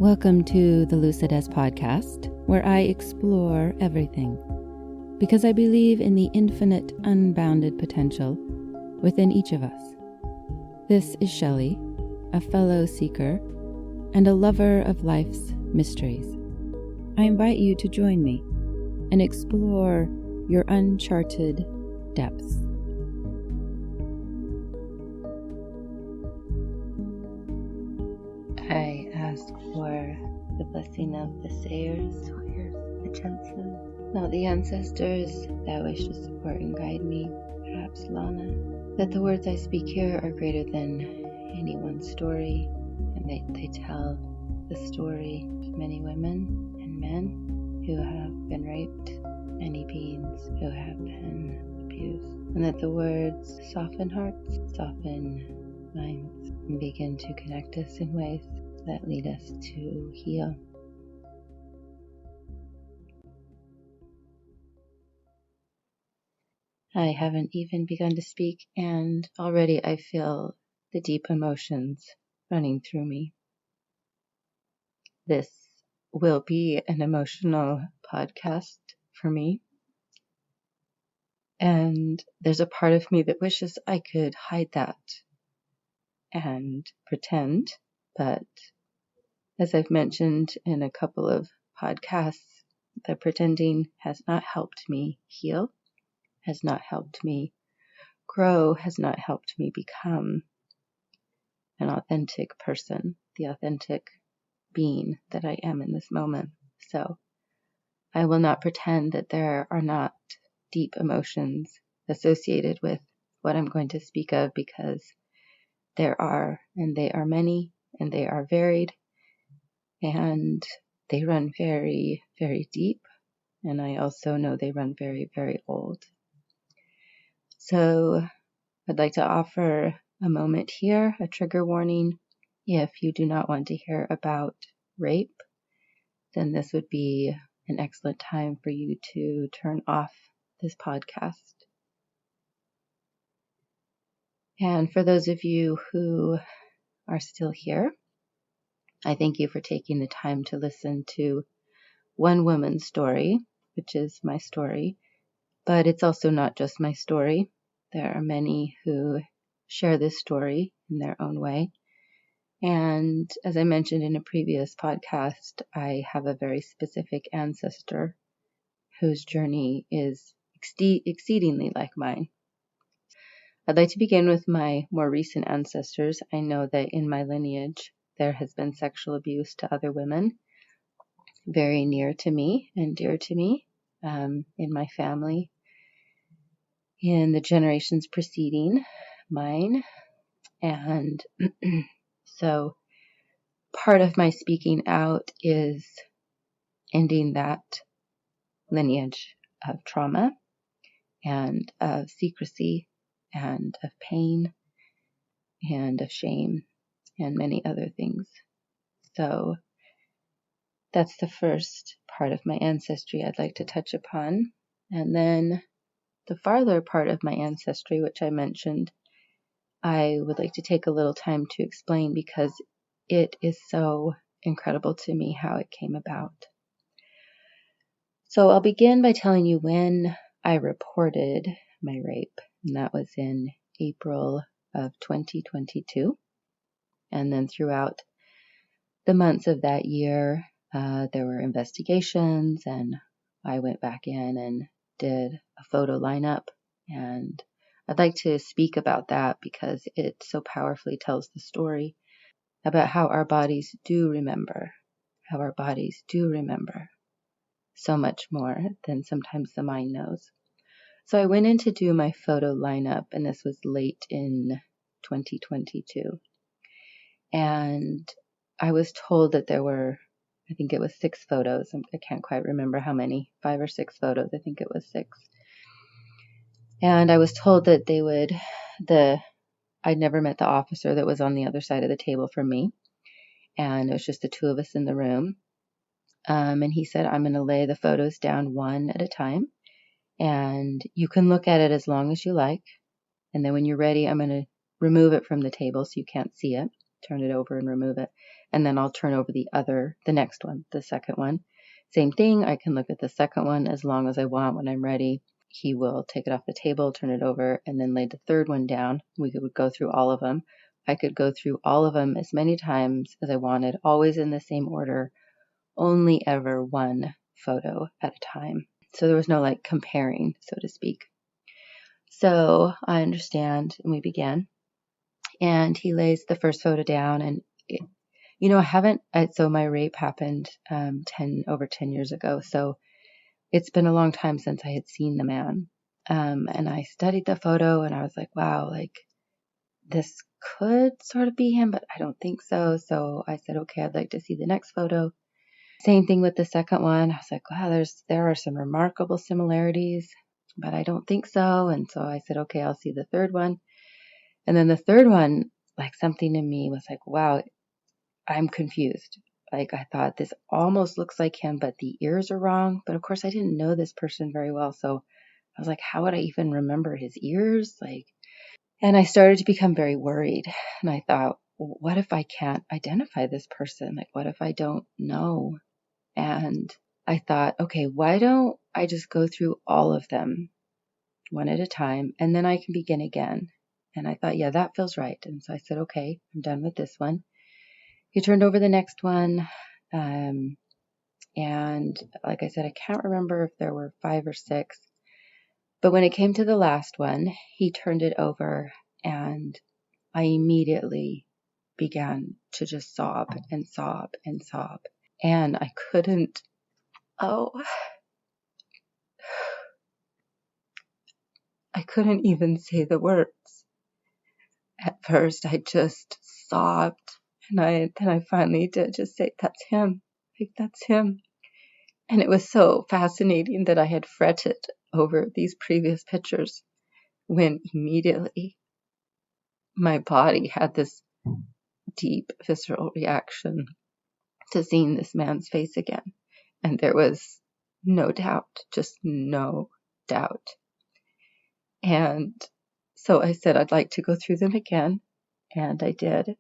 Welcome to the Lucidez podcast, where I explore everything, because I believe in the infinite, unbounded potential within each of us. This is Shelley, a fellow seeker and a lover of life's mysteries. I invite you to join me and explore your uncharted depths. I ask for the blessing of the sayers, warriors, the chances, not the ancestors that wish to support and guide me, perhaps Lana, that the words I speak here are greater than anyone's story, and they tell the story of many women and men who have been raped, many beings who have been abused, and that the words soften hearts, soften minds, and begin to connect us in ways that lead us to heal. I haven't even begun to speak, and already I feel the deep emotions running through me. This will be an emotional podcast for me, and there's a part of me that wishes I could hide that and pretend, but as I've mentioned in a couple of podcasts, the pretending has not helped me heal, has not helped me grow, has not helped me become an authentic person, the authentic being that I am in this moment. So I will not pretend that there are not deep emotions associated with what I'm going to speak of, because there are, and they are many, and they are varied, and they run very, very deep, and I also know they run very, very old. So I'd like to offer a moment here, a trigger warning. If you do not want to hear about rape, then this would be an excellent time for you to turn off this podcast. And for those of you who are still here, I thank you for taking the time to listen to one woman's story, which is my story, but it's also not just my story. There are many who share this story in their own way. And as I mentioned in a previous podcast, I have a very specific ancestor whose journey is exceedingly like mine. I'd like to begin with my more recent ancestors. I know that in my lineage, there has been sexual abuse to other women, very near to me and dear to me, in my family, in the generations preceding mine. And so part of my speaking out is ending that lineage of trauma and of secrecy and of pain and of shame and many other things. So that's the first part of my ancestry I'd like to touch upon. And then the farther part of my ancestry, which I mentioned, I would like to take a little time to explain, because it is so incredible to me how it came about. So I'll begin by telling you when I reported my rape, and that was in April of 2022. And then throughout the months of that year, there were investigations, and I went back in and did a photo lineup. And I'd like to speak about that because it so powerfully tells the story about how our bodies do remember, so much more than sometimes the mind knows. So I went in to do my photo lineup, and this was late in 2022. And I was told that there were, I think it was 6 photos. I can't quite remember how many, 5 or 6 photos. I think it was 6. And I was told that I'd never met the officer that was on the other side of the table from me. And it was just the 2 of us in the room. And he said, I'm going to lay the photos down one at a time, and you can look at it as long as you like. And then when you're ready, I'm going to remove it from the table so you can't see it. turn it over and remove it. And then I'll turn over the next one, the second one. Same thing. I can look at the second one as long as I want. When I'm ready, he will take it off the table, turn it over, and then lay the third one down. We would go through all of them. I could go through all of them as many times as I wanted, always in the same order, only ever one photo at a time. So there was no like comparing, so to speak. So I understand, and we began. And he lays the first photo down, and so my rape happened over 10 years ago. So it's been a long time since I had seen the man. And I studied the photo, and I was like, wow, like this could sort of be him, but I don't think so. So I said, okay, I'd like to see the next photo. Same thing with the second one. I was like, wow, there are some remarkable similarities, but I don't think so. And so I said, okay, I'll see the third one. And then the third one, like something in me was like, wow, I'm confused. Like I thought this almost looks like him, but the ears are wrong. But of course I didn't know this person very well. So I was like, how would I even remember his ears? And I started to become very worried. And I thought, what if I can't identify this person? Like, what if I don't know? And I thought, okay, why don't I just go through all of them one at a time, and then I can begin again. And I thought, yeah, that feels right. And so I said, okay, I'm done with this one. He turned over the next one. And like I said, I can't remember if there were 5 or 6. But when it came to the last one, he turned it over, and I immediately began to just sob and sob and sob. And I couldn't even say the words. At first, I just sobbed, and then I finally did just say, that's him. Like, that's him. And it was so fascinating that I had fretted over these previous pictures when immediately my body had this deep visceral reaction to seeing this man's face again. And there was no doubt, just no doubt. And so I said, I'd like to go through them again. And I did.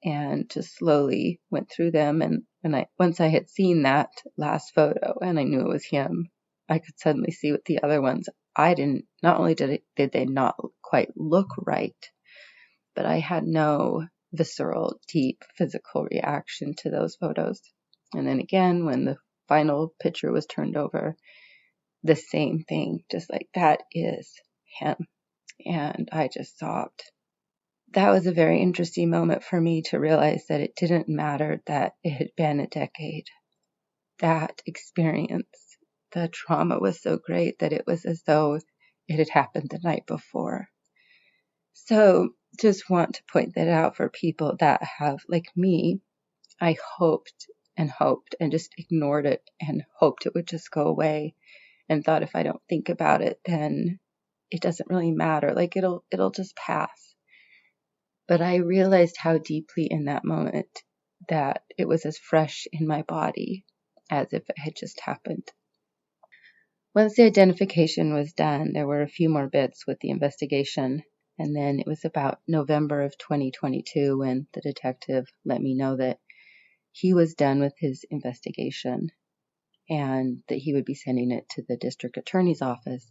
And just slowly went through them. And once I had seen that last photo and I knew it was him, I could suddenly see with the other ones, not only did they not quite look right, but I had no visceral, deep physical reaction to those photos. And then again, when the final picture was turned over, the same thing, just like, that is him. And I just sobbed. That was a very interesting moment for me to realize that it didn't matter that it had been a decade. That experience, the trauma was so great that it was as though it had happened the night before. So just want to point that out for people that have, like me, I hoped and just ignored it and hoped it would just go away, and thought if I don't think about it, then it doesn't really matter. Like it'll just pass. But I realized how deeply in that moment that it was as fresh in my body as if it had just happened. Once the identification was done, there were a few more bits with the investigation. And then it was about November of 2022 when the detective let me know that he was done with his investigation and that he would be sending it to the district attorney's office.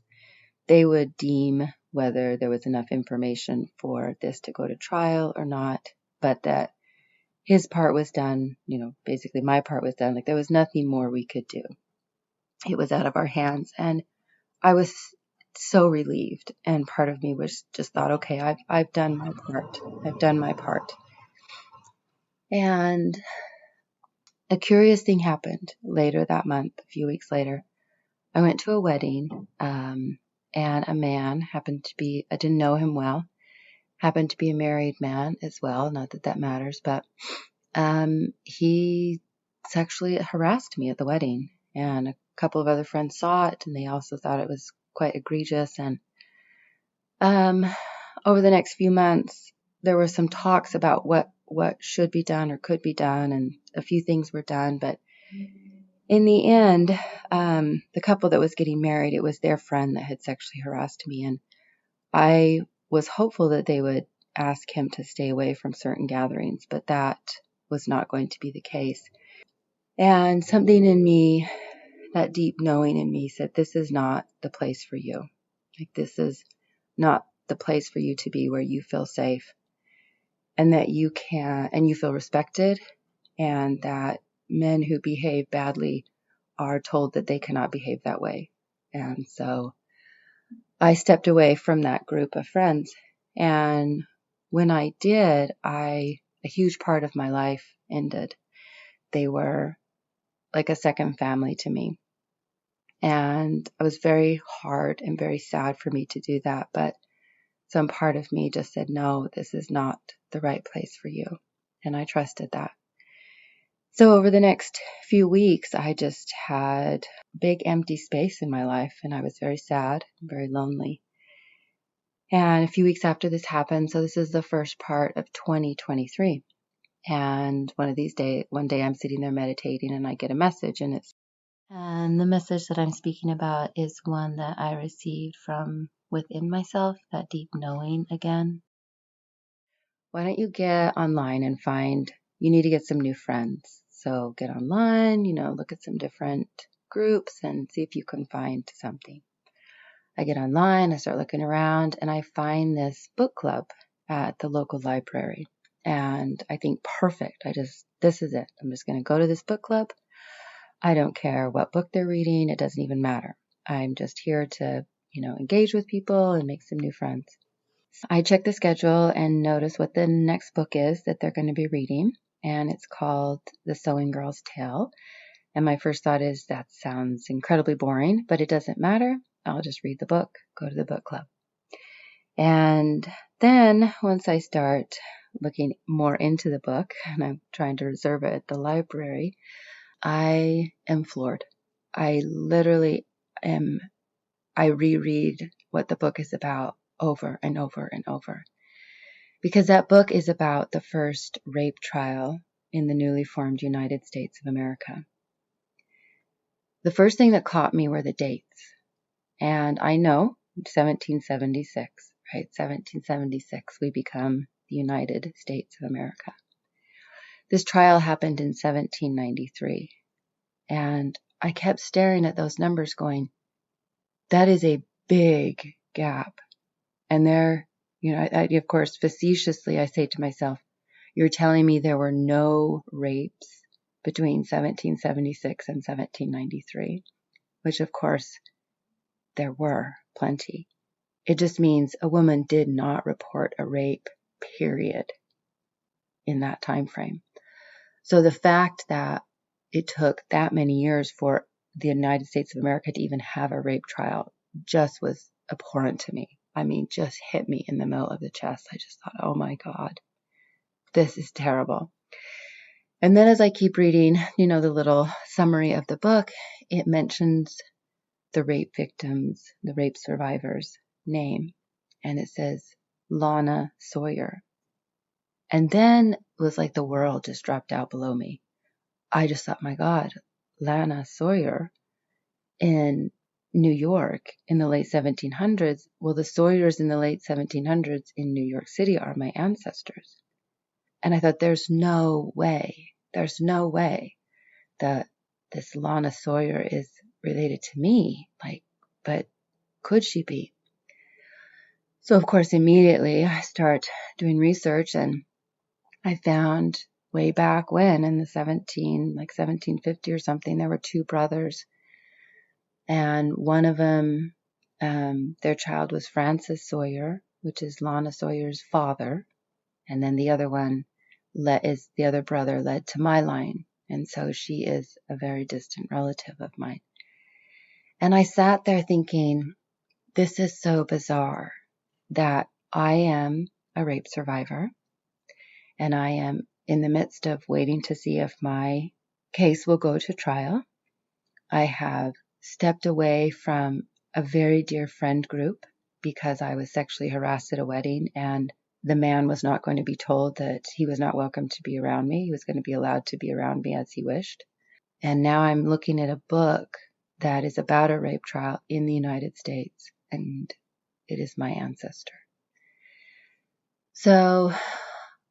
They would deem whether there was enough information for this to go to trial or not, but that his part was done, basically my part was done. Like there was nothing more we could do. It was out of our hands. And I was so relieved. And part of me was just thought, okay, I've done my part. I've done my part. And a curious thing happened later that month, a few weeks later. I went to a wedding, and a man happened to be, I didn't know him well, happened to be a married man as well. Not that that matters, but he sexually harassed me at the wedding, and a couple of other friends saw it, and they also thought it was quite egregious. And over the next few months, there were some talks about what should be done or could be done, and a few things were done, but in the end, the couple that was getting married, it was their friend that had sexually harassed me, and I was hopeful that they would ask him to stay away from certain gatherings, but that was not going to be the case. And something in me, that deep knowing in me, said, this is not the place for you. Like, this is not the place for you to be where you feel safe and that you can, and you feel respected, and that men who behave badly are told that they cannot behave that way. And so I stepped away from that group of friends. And when I did, a huge part of my life ended. They were like a second family to me. And it was very hard and very sad for me to do that. But some part of me just said, no, this is not the right place for you. And I trusted that. So over the next few weeks, I just had big empty space in my life, and I was very sad, very lonely. And a few weeks after this happened, so this is the first part of 2023. And one day I'm sitting there meditating and I get a message, and the message that I'm speaking about is one that I received from within myself, that deep knowing again. Why don't you get online and you need to get some new friends. So get online, look at some different groups and see if you can find something. I get online, I start looking around, and I find this book club at the local library. And I think, perfect. This is it. I'm just going to go to this book club. I don't care what book they're reading. It doesn't even matter. I'm just here to, engage with people and make some new friends. I check the schedule and notice what the next book is that they're going to be reading. And it's called The Sewing Girl's Tale. And my first thought is, that sounds incredibly boring, but it doesn't matter. I'll just read the book, go to the book club. And then once I start looking more into the book, and I'm trying to reserve it at the library, I am floored. I literally I reread what the book is about over and over and over. Because that book is about the first rape trial in the newly formed United States of America. The first thing that caught me were the dates. And I know 1776, right? 1776, we become the United States of America. This trial happened in 1793. And I kept staring at those numbers going, that is a big gap. And there, I, of course, facetiously, I say to myself, you're telling me there were no rapes between 1776 and 1793, which of course there were plenty. It just means a woman did not report a rape, period, in that time frame. So the fact that it took that many years for the United States of America to even have a rape trial just was abhorrent to me. I mean, just hit me in the middle of the chest. I just thought, oh my God, this is terrible. And then as I keep reading, the little summary of the book, it mentions the rape victims, the rape survivor's name. And it says Lana Sawyer. And then it was like the world just dropped out below me. I just thought, my God, Lana Sawyer in New York in the late 1700s. Well, the Sawyers in the late 1700s in New York City are my ancestors. And I thought, there's no way that this Lana Sawyer is related to me. But could she be? So, of course, immediately I start doing research, and I found way back when in the 1750 or something, there were two brothers. And one of them, their child was Francis Sawyer, which is Lana Sawyer's father. And then the other one the other brother led to my line. And so she is a very distant relative of mine. And I sat there thinking, this is so bizarre that I am a rape survivor and I am in the midst of waiting to see if my case will go to trial. I have stepped away from a very dear friend group because I was sexually harassed at a wedding, and the man was not going to be told that he was not welcome to be around me. He was going to be allowed to be around me as he wished. And now I'm looking at a book that is about a rape trial in the United States, and it is my ancestor. So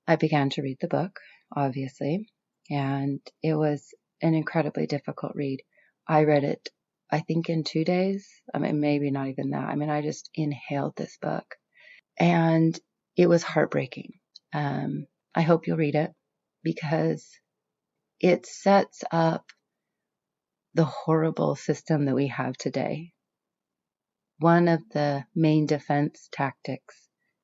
I began to read the book, obviously, and it was an incredibly difficult read. I read it, I think, in 2 days. I mean, maybe not even that. I mean, I just inhaled this book, and it was heartbreaking. I hope you'll read it because it sets up the horrible system that we have today. One of the main defense tactics,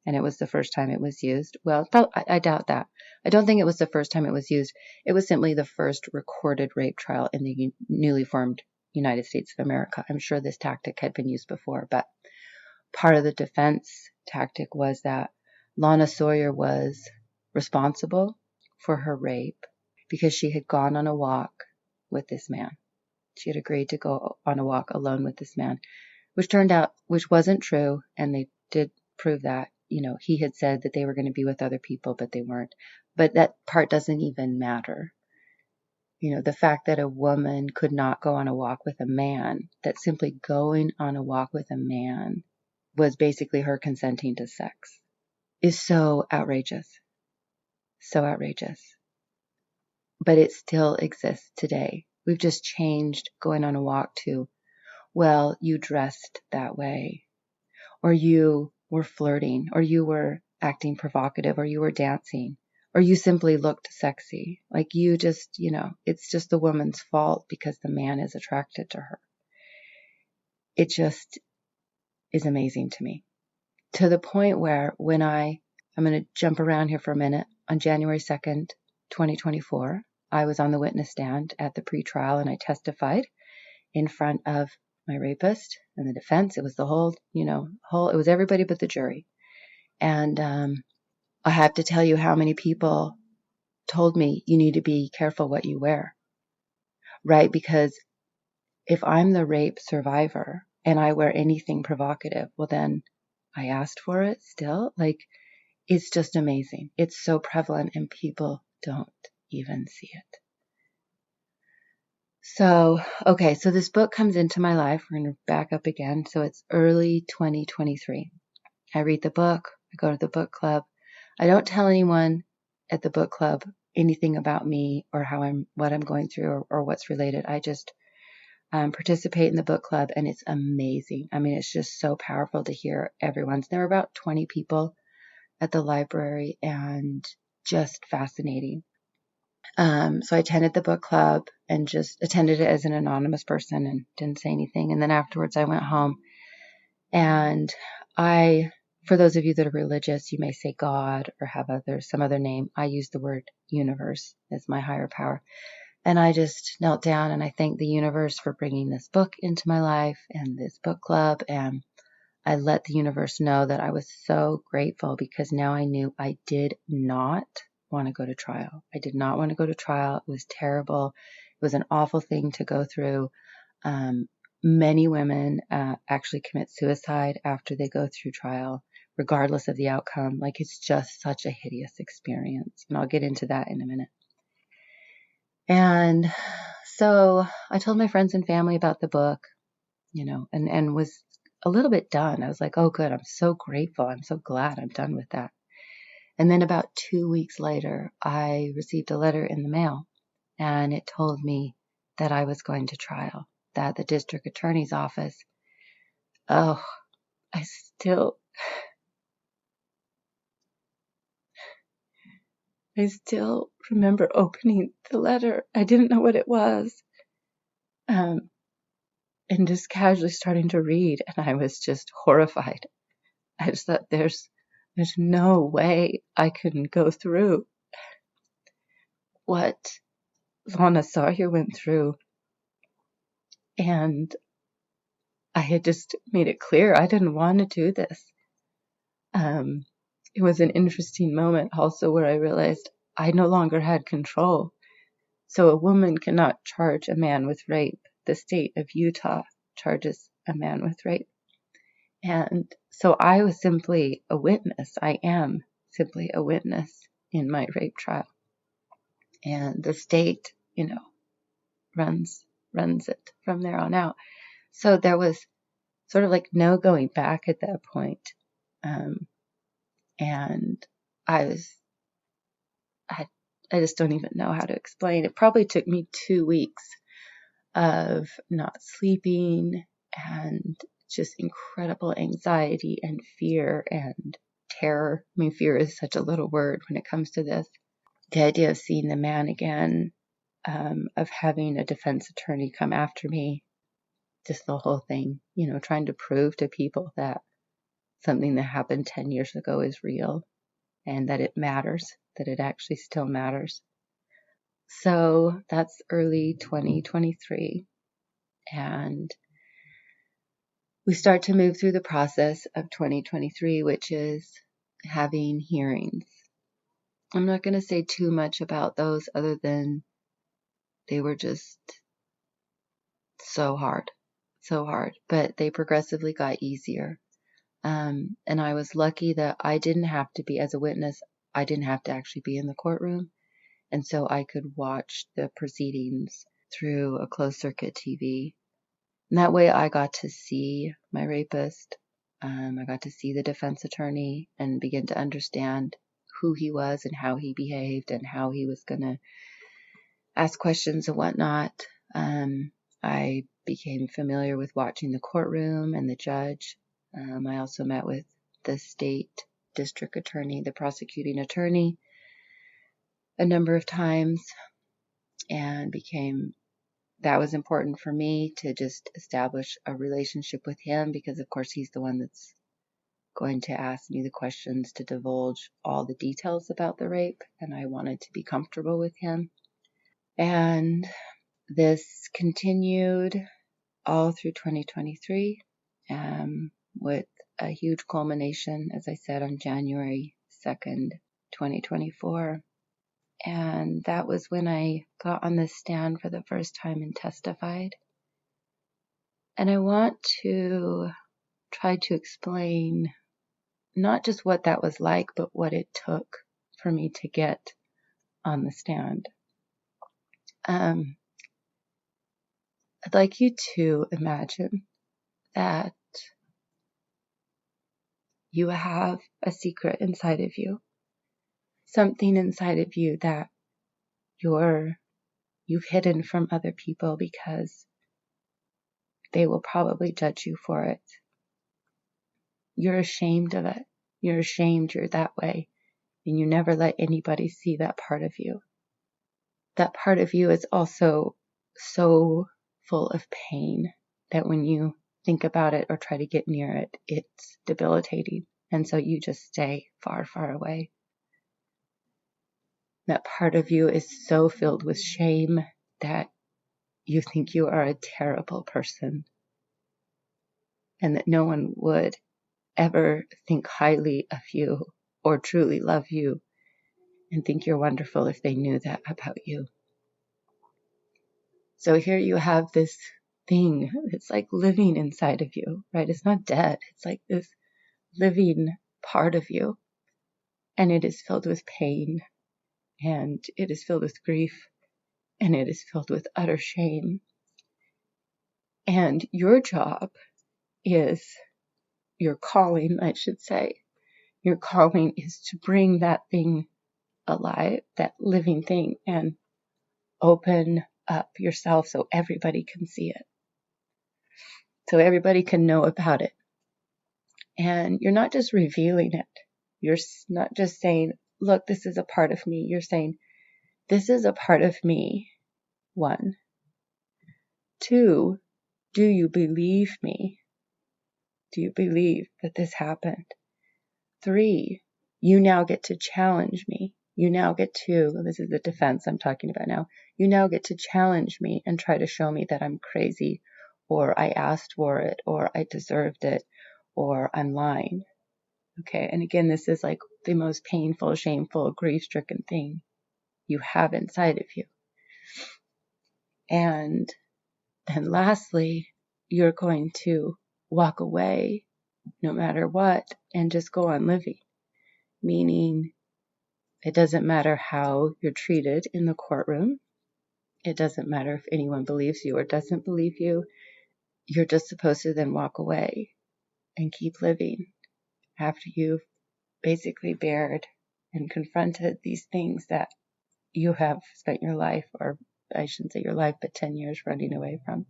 and it was the first time it was used. Well, I doubt that. I don't think it was the first time it was used. It was simply the first recorded rape trial in the newly formed United States of America. I'm sure this tactic had been used before, but part of the defense tactic was that Lana Sawyer was responsible for her rape because she had gone on a walk with this man. She had agreed to go on a walk alone with this man, which wasn't true. And they did prove that, he had said that they were going to be with other people, but they weren't. But that part doesn't even matter. The fact that a woman could not go on a walk with a man, that simply going on a walk with a man was basically her consenting to sex, is so outrageous. So outrageous. But it still exists today. We've just changed going on a walk to, well, you dressed that way, or you were flirting, or you were acting provocative, or you were dancing, or you simply looked sexy. Like you just, it's just the woman's fault because the man is attracted to her. It just is amazing to me. To the point where when I'm going to jump around here for a minute, on January 2nd, 2024, I was on the witness stand at the pretrial and I testified in front of my rapist and the defense. It was the whole, it was everybody but the jury. And I have to tell you how many people told me you need to be careful what you wear, right? Because if I'm the rape survivor and I wear anything provocative, well, then I asked for it still. Like, it's just amazing. It's so prevalent and people don't even see it. So, okay, so this book comes into my life. We're going to back up again. So it's early 2023. I read the book. I go to the book club. I don't tell anyone at the book club anything about me or what I'm going through or what's related. I just participate in the book club, and it's amazing. I mean, it's just so powerful to hear everyone's. There were about 20 people at the library, and just fascinating. So I attended the book club and just attended it as an anonymous person and didn't say anything. And then afterwards I went home, and for those of you that are religious, you may say God or have some other name. I use the word universe as my higher power. And I just knelt down and I thanked the universe for bringing this book into my life and this book club. And I let the universe know that I was so grateful because now I knew I did not want to go to trial. I did not want to go to trial. It was terrible. It was an awful thing to go through. Many women actually commit suicide after they go through trial, regardless of the outcome. Like, it's just such a hideous experience. And I'll get into that in a minute. And so I told my friends and family about the book, and was a little bit done. I was like, oh, good. I'm so grateful. I'm so glad I'm done with that. And then about 2 weeks later, I received a letter in the mail, and it told me that I was going to trial, that the district attorney's office, I still remember opening the letter. I didn't know what it was. And just casually starting to read, and I was just horrified. I just thought, there's no way I can go through what Lana Sawyer went through. And I had just made it clear I didn't want to do this. It was an interesting moment also where I realized I no longer had control. So a woman cannot charge a man with rape. The state of Utah charges a man with rape. And so I was simply a witness. I am simply a witness in my rape trial. And the state, runs it from there on out. So there was sort of like no going back at that point. And I just don't even know how to explain. It probably took me 2 weeks of not sleeping and just incredible anxiety and fear and terror. I mean, fear is such a little word when it comes to this. The idea of seeing the man again, of having a defense attorney come after me, just the whole thing, trying to prove to people that something that happened 10 years ago is real and that it matters, that it actually still matters. So that's early 2023. And we start to move through the process of 2023, which is having hearings. I'm not going to say too much about those other than they were just so hard, but they progressively got easier. And I was lucky that I didn't have to be, as a witness, I didn't have to actually be in the courtroom. And so I could watch the proceedings through a closed circuit TV. And that way I got to see my rapist. I got to see the defense attorney and begin to understand who he was and how he behaved and how he was going to ask questions and whatnot. I became familiar with watching the courtroom and the judge. I also met with the state district attorney, the prosecuting attorney, a number of times, and that was important for me to just establish a relationship with him because, of course, he's the one that's going to ask me the questions to divulge all the details about the rape, and I wanted to be comfortable with him. And this continued all through 2023, with a huge culmination, as I said, on January 2nd, 2024. And that was when I got on the stand for the first time and testified. And I want to try to explain not just what that was like, but what it took for me to get on the stand. I'd like you to imagine that you have a secret inside of you, something inside of you that you've hidden from other people because they will probably judge you for it. You're ashamed of it. You're ashamed you're that way, and you never let anybody see that part of you. That part of you is also so full of pain that when you think about it or try to get near it, it's debilitating. And so you just stay far, far away. That part of you is so filled with shame that you think you are a terrible person and that no one would ever think highly of you or truly love you and think you're wonderful if they knew that about you. So here you have this thing. It's like living inside of you, right? It's not dead. It's like this living part of you. And it is filled with pain, and it is filled with grief, and it is filled with utter shame. And your job is, your calling, I should say, your calling is to bring that thing alive, that living thing, and open up yourself so everybody can see it. So everybody can know about it. And you're not just revealing it. You're not just saying, look, this is a part of me. You're saying, this is a part of me. 1. 2, do you believe me? Do you believe that this happened? 3, you now get to challenge me. You now get to, this is the defense I'm talking about now, you now get to challenge me and try to show me that I'm crazy, or I asked for it, or I deserved it, or I'm lying. Okay, and again, this is like the most painful, shameful, grief-stricken thing you have inside of you. And then lastly, you're going to walk away no matter what and just go on living. Meaning, it doesn't matter how you're treated in the courtroom. It doesn't matter if anyone believes you or doesn't believe you. You're just supposed to then walk away and keep living after you've basically bared and confronted these things that you have spent your life, or I shouldn't say your life, but 10 years running away from.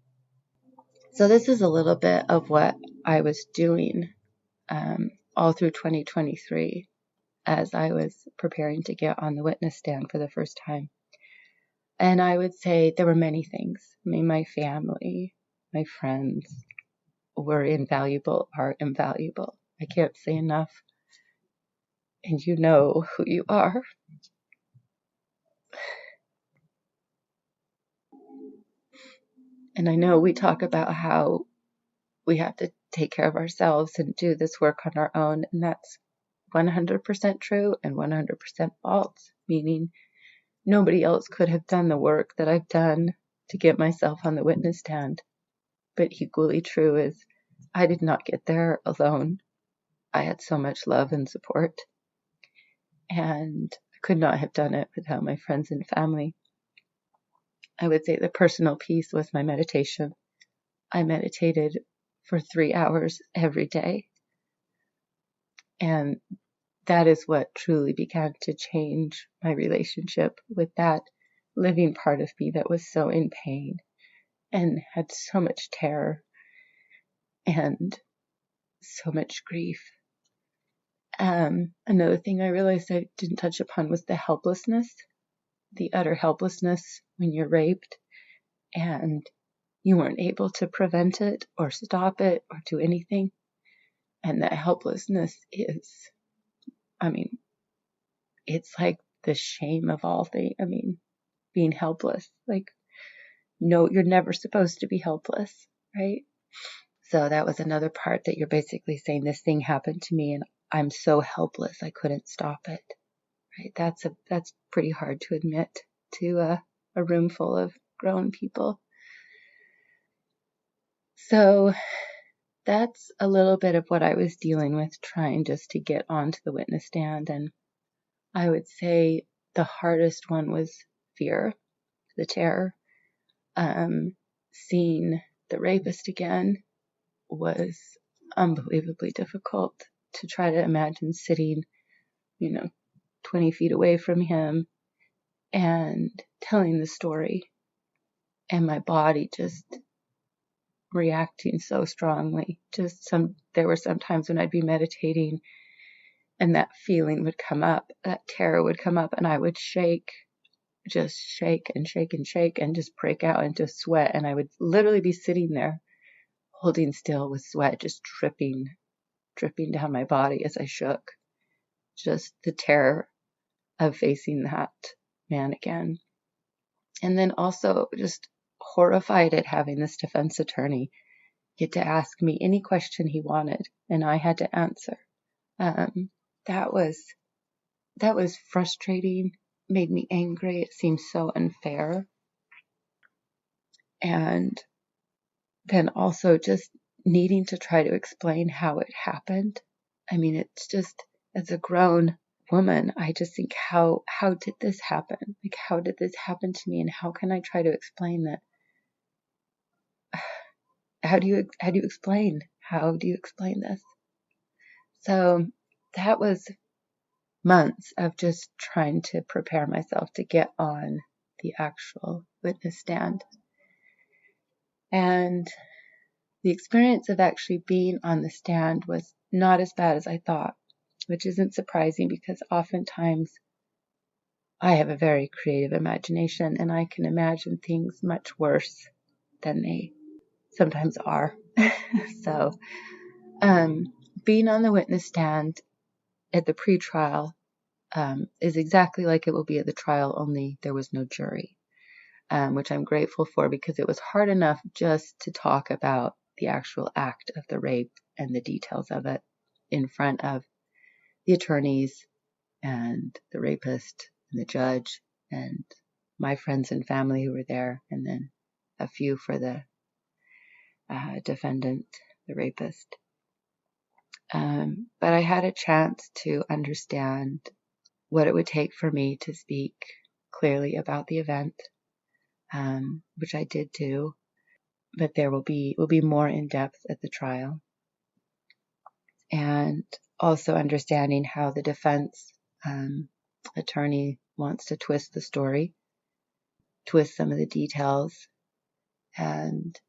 So this is a little bit of what I was doing all through 2023 as I was preparing to get on the witness stand for the first time. And I would say there were many things. I mean, my family, my friends were invaluable, are invaluable. I can't say enough. And you know who you are. And I know we talk about how we have to take care of ourselves and do this work on our own. And that's 100% true and 100% false, meaning nobody else could have done the work that I've done to get myself on the witness stand. But equally true is I did not get there alone. I had so much love and support, and I could not have done it without my friends and family. I would say the personal piece was my meditation. I meditated for 3 hours every day, and that is what truly began to change my relationship with that living part of me that was so in pain and had so much terror and so much grief. Another thing I realized I didn't touch upon was the helplessness, the utter helplessness when you're raped and you weren't able to prevent it or stop it or do anything. And that helplessness is, I mean, it's like the shame of all things. I mean, being helpless. Like, no, you're never supposed to be helpless, right? So that was another part that you're basically saying this thing happened to me and I'm so helpless I couldn't stop it. Right? That's pretty hard to admit to a room full of grown people. So that's a little bit of what I was dealing with, trying just to get onto the witness stand. And I would say the hardest one was fear, the terror. Seeing the rapist again was unbelievably difficult. To try to imagine sitting, 20 feet away from him and telling the story, and my body just reacting so strongly. There were some times when I'd be meditating and that feeling would come up, that terror would come up, and I would just shake and shake and shake and just break out into sweat. And I would literally be sitting there holding still with sweat just dripping down my body as I shook. Just the terror of facing that man again. And then also just horrified at having this defense attorney get to ask me any question he wanted, and I had to answer. That was frustrating, made me angry. It seemed so unfair. And then also just needing to try to explain how it happened. I mean, it's just, as a grown woman, I just think, how did this happen? Like, how did this happen to me? And how can I try to explain that? How do you explain? How do you explain this? So that was months of just trying to prepare myself to get on the actual witness stand. And the experience of actually being on the stand was not as bad as I thought, which isn't surprising because oftentimes I have a very creative imagination and I can imagine things much worse than they sometimes are. So, being on the witness stand at the pretrial is exactly like it will be at the trial, only there was no jury, which I'm grateful for because it was hard enough just to talk about the actual act of the rape and the details of it in front of the attorneys and the rapist and the judge and my friends and family who were there, and then a few for the defendant, the rapist. But I had a chance to understand what it would take for me to speak clearly about the event, which I did do, but there will be more in depth at the trial. And also understanding how the defense attorney wants to twist the story, twist some of the details. And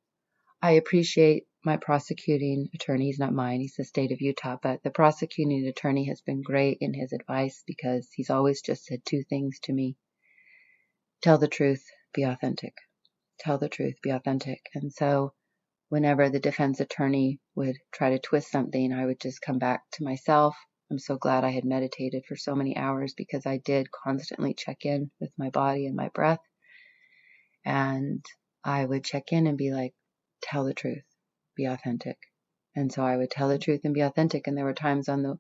I appreciate my prosecuting attorney. He's not mine, he's the state of Utah, but the prosecuting attorney has been great in his advice because he's always just said two things to me: tell the truth, be authentic. Tell the truth, be authentic. And so whenever the defense attorney would try to twist something, I would just come back to myself. I'm so glad I had meditated for so many hours, because I did constantly check in with my body and my breath. And I would check in and be like, tell the truth, be authentic. And so I would tell the truth and be authentic. And there were times on the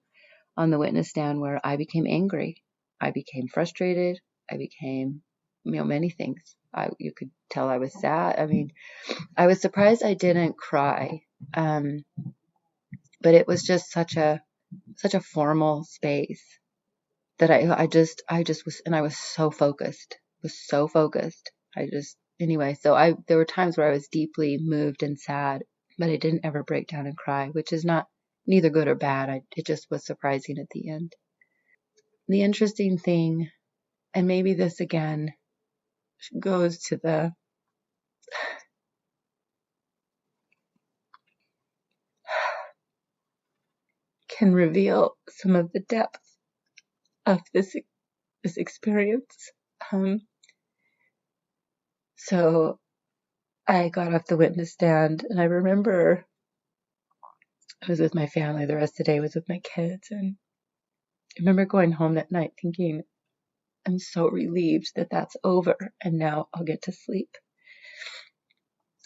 witness stand where I became angry. I became frustrated. I became, many things. You could tell I was sad. I mean, I was surprised I didn't cry. But it was just such a formal space that I just was, and I was so focused. Anyway, so there were times where I was deeply moved and sad, but I didn't ever break down and cry, which is neither good or bad. It just was surprising at the end. The interesting thing, and maybe this again goes to can reveal some of the depth of this experience. So I got off the witness stand, and I remember I was with my family. The rest of the day was with my kids, and I remember going home that night thinking, I'm so relieved that that's over, and now I'll get to sleep.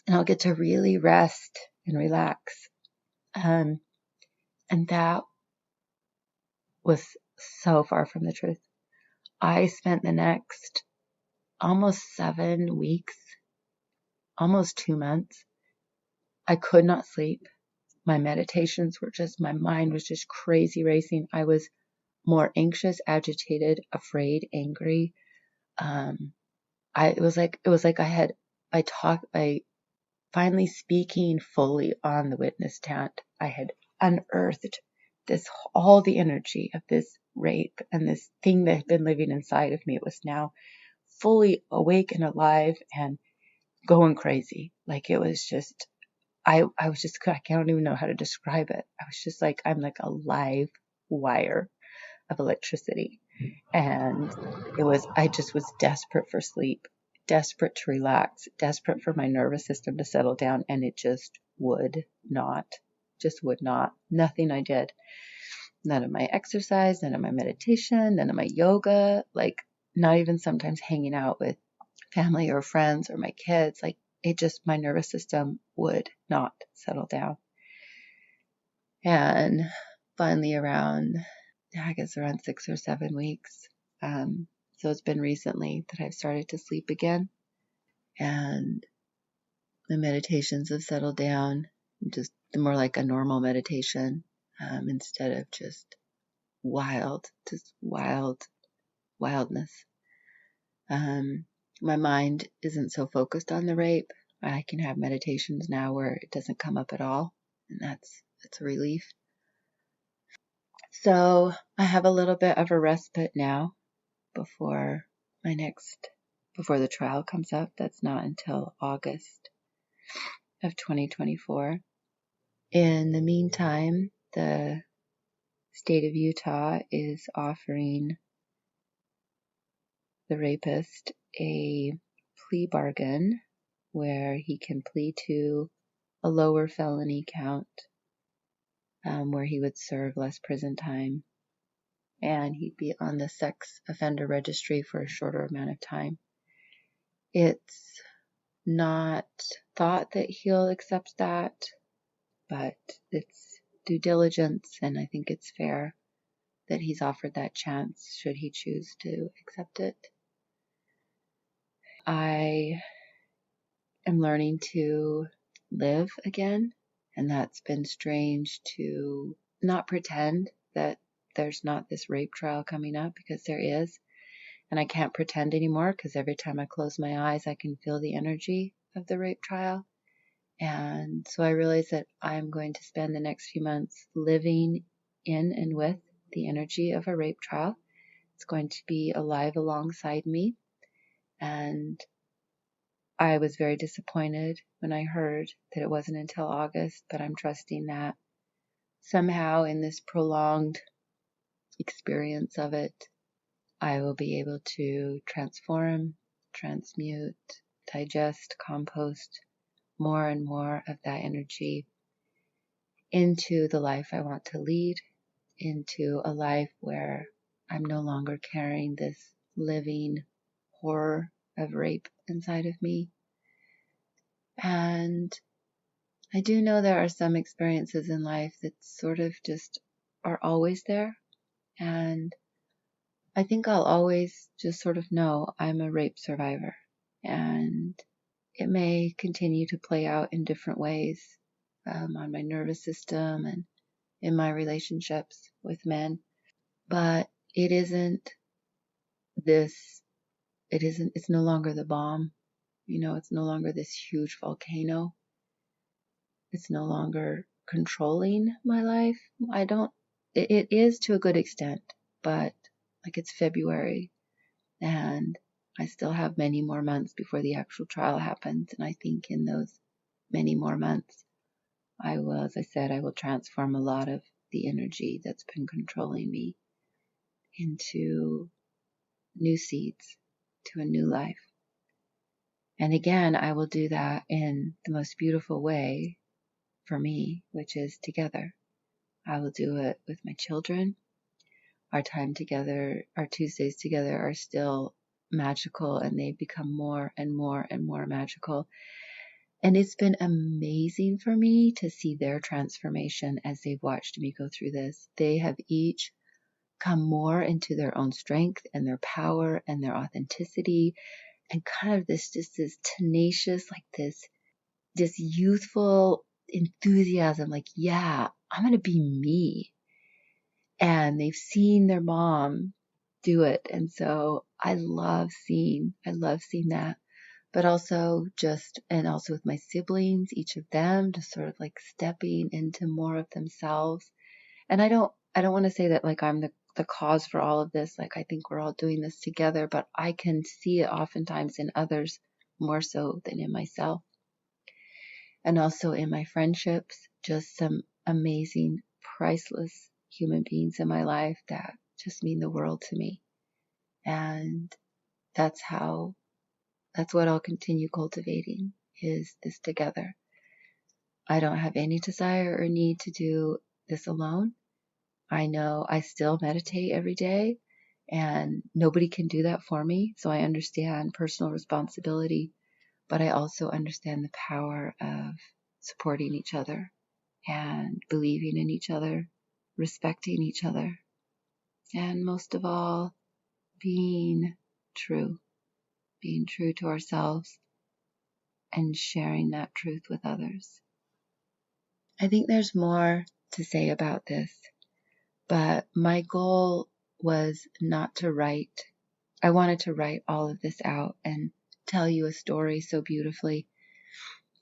And I'll get to really rest and relax. And that was so far from the truth. I spent the next almost 7 weeks, almost 2 months. I could not sleep. My meditations were my mind was just crazy racing. I was more anxious, agitated, afraid, angry. It was like by finally speaking fully on the witness stand, I had unearthed all the energy of this rape and this thing that had been living inside of me. It was now fully awake and alive and going crazy. Like, it was just, I can't even know how to describe it. I was just like, I'm like a live wire of electricity. And I just was desperate for sleep, desperate to relax, desperate for my nervous system to settle down. And it just would not. Nothing I did. None of my exercise, none of my meditation, none of my yoga, like not even sometimes hanging out with family or friends or my kids. Like, my nervous system would not settle down. And finally around 6 or 7 weeks. So it's been recently that I've started to sleep again, and the meditations have settled down, just more like a normal meditation, instead of just wildness. My mind isn't so focused on the rape. I can have meditations now where it doesn't come up at all, and it's a relief. So I have a little bit of a respite now before the trial comes up. That's not until August of 2024. In the meantime, the state of Utah is offering the rapist a plea bargain where he can plead to a lower felony count, where he would serve less prison time, and he'd be on the sex offender registry for a shorter amount of time. It's not thought that he'll accept that, but it's due diligence, and I think it's fair that he's offered that chance should he choose to accept it. I am learning to live again, and that's been strange, to not pretend that there's not this rape trial coming up, because there is. And I can't pretend anymore, because every time I close my eyes, I can feel the energy of the rape trial. And so I realize that I'm going to spend the next few months living in and with the energy of a rape trial. It's going to be alive alongside me. And I was very disappointed when I heard that it wasn't until August, but I'm trusting that somehow in this prolonged experience of it, I will be able to transform, transmute, digest, compost more and more of that energy into the life I want to lead, into a life where I'm no longer carrying this living horror of rape inside of me. And I do know there are some experiences in life that sort of just are always there. And I think I'll always just sort of know I'm a rape survivor. And it may continue to play out in different ways on my nervous system and in my relationships with men. But it's no longer the bomb. It's no longer this huge volcano. It's no longer controlling my life. It is to a good extent, but like it's February and I still have many more months before the actual trial happens. And I think in those many more months, as I said, I will transform a lot of the energy that's been controlling me into new seeds, to a new life. And again, I will do that in the most beautiful way for me, which is together. I will do it with my children. Our time together, our Tuesdays together are still magical, and they become more and more and more magical. And it's been amazing for me to see their transformation as they've watched me go through this. They have each come more into their own strength and their power and their authenticity, and kind of this tenacious, like this youthful enthusiasm, like, yeah, I'm going to be me. And they've seen their mom do it. And so I love seeing that. But also also with my siblings, each of them just sort of like stepping into more of themselves. And I don't want to say that like I'm the cause for all of this. Like I think we're all doing this together, but I can see it oftentimes in others more so than in myself. And also in my friendships, just some amazing, priceless human beings in my life that just mean the world to me. And that's what I'll continue cultivating, is this together. I don't have any desire or need to do this alone. I know I still meditate every day and nobody can do that for me. So I understand personal responsibility, but I also understand the power of supporting each other and believing in each other, respecting each other, and most of all, being true to ourselves and sharing that truth with others. I think there's more to say about this, but my goal was not to write. I wanted to write all of this out and tell you a story so beautifully.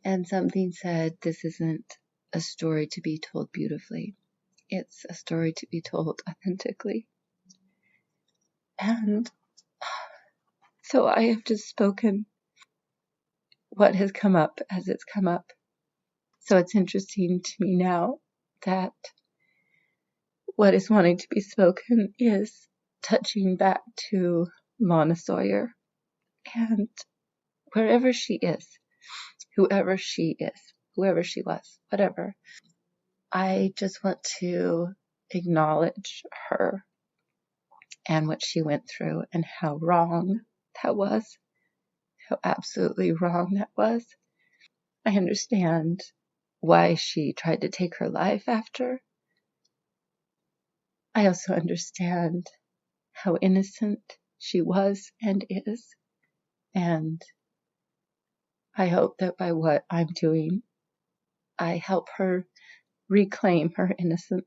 And something said, this isn't a story to be told beautifully. It's a story to be told authentically. And so I have just spoken what has come up as it's come up. So it's interesting to me now that what is wanting to be spoken is touching back to Lana Sawyer and wherever she is, whoever she is, whoever she was, whatever. I just want to acknowledge her and what she went through and how wrong that was, how absolutely wrong that was. I understand why she tried to take her life after. I also understand how innocent she was and is. And I hope that by what I'm doing, I help her reclaim her innocence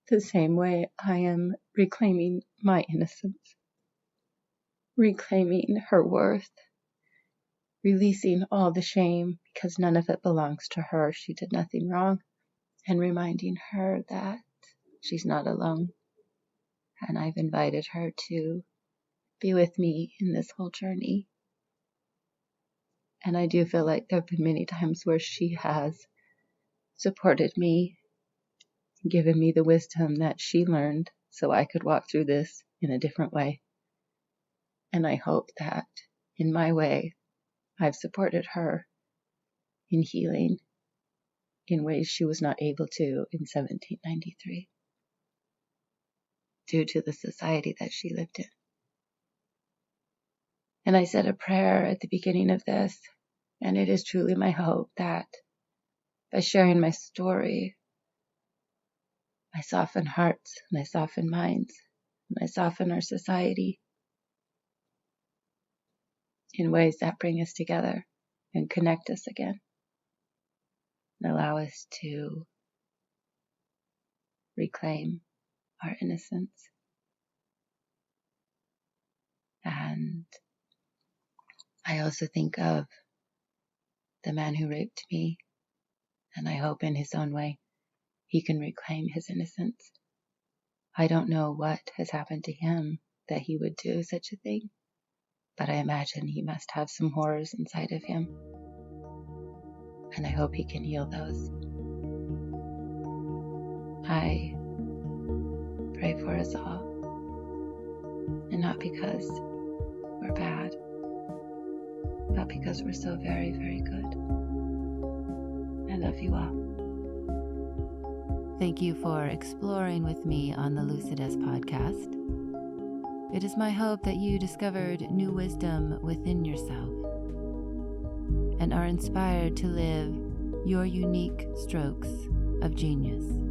the same way I am reclaiming my innocence, reclaiming her worth, releasing all the shame because none of it belongs to her. She did nothing wrong, and reminding her that she's not alone. And I've invited her to be with me in this whole journey. And I do feel like there have been many times where she has supported me, given me the wisdom that she learned so I could walk through this in a different way. And I hope that in my way, I've supported her in healing in ways she was not able to in 1793 due to the society that she lived in. And I said a prayer at the beginning of this, and it is truly my hope that by sharing my story, I soften hearts and I soften minds and I soften our society in ways that bring us together and connect us again and allow us to reclaim our innocence. And I also think of the man who raped me, and I hope in his own way he can reclaim his innocence. I don't know what has happened to him that he would do such a thing, but I imagine he must have some horrors inside of him, and I hope he can heal those. I pray for us all, and not because we're bad, but because we're so very, very good. I love you all. Thank you for exploring with me on the Lucidess podcast. It is my hope that you discovered new wisdom within yourself and are inspired to live your unique strokes of genius.